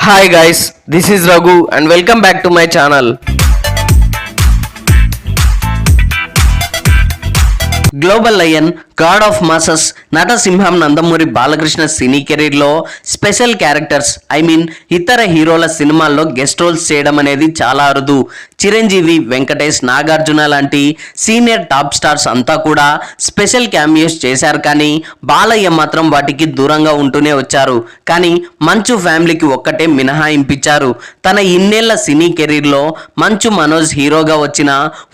Hi guys, this is Raghu and welcome back to my channel. Global lion, god of masses, నటసింహం Nandamuri Balakrishna cine కెరీర్లో special characters ఇతర హీరోల సినిమాల్లో guest roles చేయడం అనేది చాలా అరుదు. చిరంజీవి, వెంకటేష్, నాగార్జున లాంటి సీనియర్ టాప్ స్టార్స్ అంతా కూడా స్పెషల్ క్యామియోస్ చేశారు, కానీ బాలయ్య మాత్రం వాటికి దూరంగా ఉంటూనే వచ్చారు. కానీ మంచు ఫ్యామిలీకి ఒక్కటే మినహాయింపించారు. తన ఇన్నేళ్ల సినీ కెరీర్లో మంచు మనోజ్ హీరోగా వచ్చిన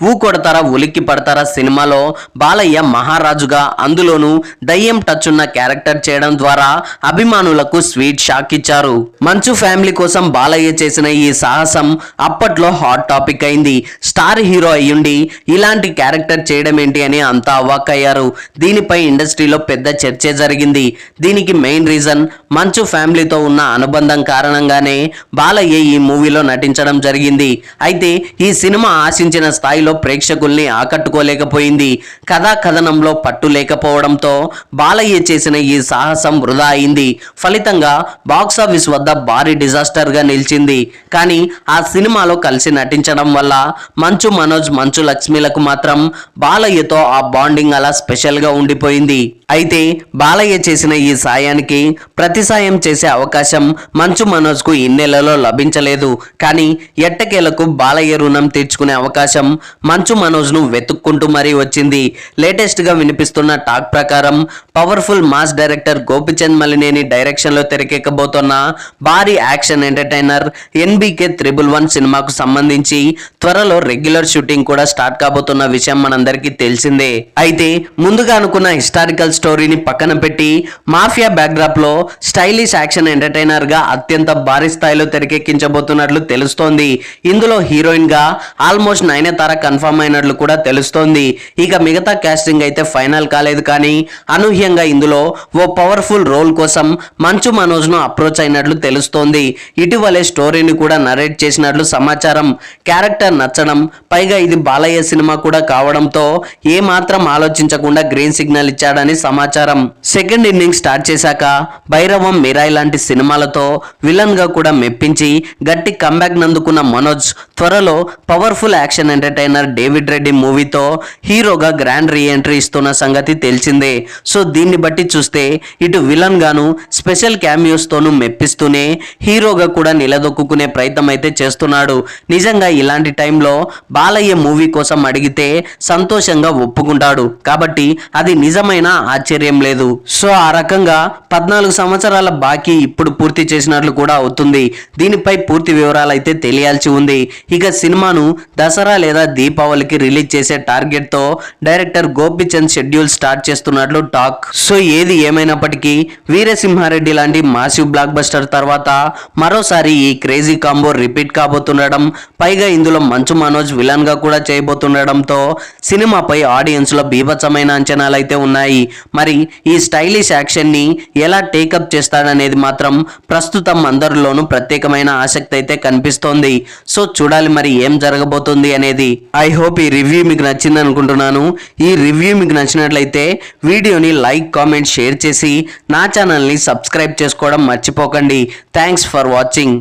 ఊ కొడతారా ఉలిక్కి పడతారా సినిమాలో బాలయ్య మహారాజుగా, అందులోనూ దయ్యం టచ్ ఉన్న క్యారెక్టర్ చేయడం ద్వారా అభిమానులకు స్వీట్ షాక్ ఇచ్చారు. మంచు ఫ్యామిలీ కోసం బాలయ్య చేసిన ఈ సాహసం అప్పట్లో హాట్ టాపిక్ అయింది. స్టార్ హీరో అయ్యుండి ఇలాంటి క్యారెక్టర్ చేయడం ఏంటి అని అంతా అవాక్కయ్యారు. దీనిపై ఇండస్ట్రీలో పెద్ద చర్చే జరిగింది. దీనికి మెయిన్ రీజన్ మంచు ఫ్యామిలీతో ఉన్న అనుబంధం కారణంగానే బాలయ్య ఈ మూవీలో నటించడం జరిగింది. అయితే ఈ సినిమా ఆశించిన స్థాయిలో ప్రేక్షకుల్ని ఆకట్టుకోలేకపోయింది. కథనంలో పట్టు లేకపోవడంతో బాలయ్య చేసిన ఈ సాహసం వృధా అయింది. ఫలితంగా బాక్సాఫీస్ వద్ద భారీ డిజాస్టర్ గా నిలిచింది. కానీ ఆ సినిమాలో కలిసి నటించడం వల్ల మంచు మనోజ్, మంచు లక్ష్మిలకు మాత్రం బాలయ్యతో ఆ బాండింగ్ అలా స్పెషల్ గా ఉండిపోయింది. అయితే బాలయ్య చేసిన ఈ సాయానికి ప్రతి సాయం చేసే అవకాశం మంచు మనోజ్ కు ఇన్నేళ్లలో లభించలేదు. కానీ ఎట్టకేలకు బాలయ్య రుణం తీర్చుకునే అవకాశం మంచు మనోజ్ ను వెతుక్కుంటూ మరీ వచ్చింది. లేటెస్ట్ గా వినిపిస్తున్న టాక్ ప్రకారం powerful mass director Gopichand Malineni direction లో తెరకెక్కబోతున్న భారీ యాక్షన్ ఎంటర్టైనర్ NBK 111 సినిమాకు సంబంధించి త్వరలో రెగ్యులర్ షూటింగ్ కూడా స్టార్ట్ కాబోతున్న విషయం మనందరికీ తెలిసిందే. అయితే ముందుగా అనుకున్న హిస్టారికల్ స్టోరీని పక్కన పెట్టి మాఫియా బ్యాక్డ్రాప్ లో స్టైలిష్ యాక్షన్ ఎంటర్టైనర్ గా అత్యంత భారీ స్థాయిలో తెరకెక్కించబోతున్నట్లు తెలుస్తోంది. ఇందులో హీరోయిన్ గా ఆల్మోస్ట్ నయనతార కన్ఫర్మ్ అయినట్లు కూడా తెలుస్తోంది. ఇక మిగతా కాస్టింగ్ అయితే ఫైనల్ కాలేదు, కానీ అనూహ్యంగా ఇందులో ఓ పవర్ఫుల్ రోల్ కోసం మంచు మనోజ్ ను అప్రోచ్ అయినట్లు తెలుస్తోంది. ఇటీవలే స్టోరీని కూడా నరేట్ చేసినట్లు సమాచారం. క్యారెక్టర్ నచ్చడం, పైగా ఇది బాలయ్య సినిమా కూడా కావడంతో ఏ మాత్రం ఆలోచించకుండా గ్రీన్ సిగ్నల్ ఇచ్చాడని సమాచారం. సెకండ్ ఇన్నింగ్ స్టార్ట్ చేశాక భైరవం, మిరాయ్ లాంటి సినిమాలతో విలన్ గా కూడా మెప్పించి గట్టి కంబ్యాక్ నందుకున్న మనోజ్ త్వరలో powerful action entertainer David Reddy మూవీతో హీరోగా గ్రాండ్ రీఎంట్రీ ఇస్తున్న సంగతి తెలిసిందే. సో దీన్ని బట్టి చూస్తే ఇటు విలన్ గాను స్పెషల్ క్యామియోస్ తోను మెప్పిస్తూనే హీరోగా కూడా నిలదొక్కునే ప్రయత్నం అయితే చేస్తున్నాడు. నిజంగా ఇలాంటి టైంలో బాలయ్య మూవీ కోసం అడిగితే సంతోషంగా ఒప్పుకుంటాడు, కాబట్టి అది నిజమైన ఆశ్చర్యం లేదు. సో ఆ రకంగా 14 సంవత్సరాల బాకీ ఇప్పుడు పూర్తి చేసినట్లు కూడా అవుతుంది. దీనిపై పూర్తి వివరాలు అయితే తెలియాల్సి ఉంది. ఇక సినిమాను దసరా లేదా దీపావళికి రిలీజ్ చేసే టార్గెట్ తో డైరెక్టర్ గోపిచంద్ షెడ్యూల్ స్టార్ట్ చేస్తున్నట్లు టాక్. సో ఏది ఏమైనప్పటికీ వీరసింహారెడ్డి లాంటి మాసివ్ బ్లాక్ బస్టర్ తర్వాత మరోసారి ఈ క్రేజీ కాంబో రిపీట్ కాబోతుండడం, పైగా ఇందులో మంచు మనోజ్ విలన్ గా కూడా చేయబోతుండడంతో సినిమాపై ఆడియన్స్ లో బీభత్సమైన అంచనాలు అయితే ఉన్నాయి. మరి ఈ స్టైలిష్ యాక్షన్ ని ఎలా టేకప్ చేస్తాడనేది మాత్రం ప్రస్తుతం అందరిలోనూ ప్రత్యేకమైన ఆసక్తి అయితే కనిపిస్తోంది. సో చూడాలి మరి ఏం జరగబోతుంది అనేది. ఐ హోప్ ఈ రివ్యూ మీకు నచ్చింది అనుకుంటున్నాను. ఈ రివ్యూ మీకు నచ్చినట్లయితే వీడియోని లైక్, కామెంట్, షేర్ చేసి నా ఛానల్ని సబ్స్క్రైబ్ చేసుకోవడం మర్చిపోకండి. Thanks for watching.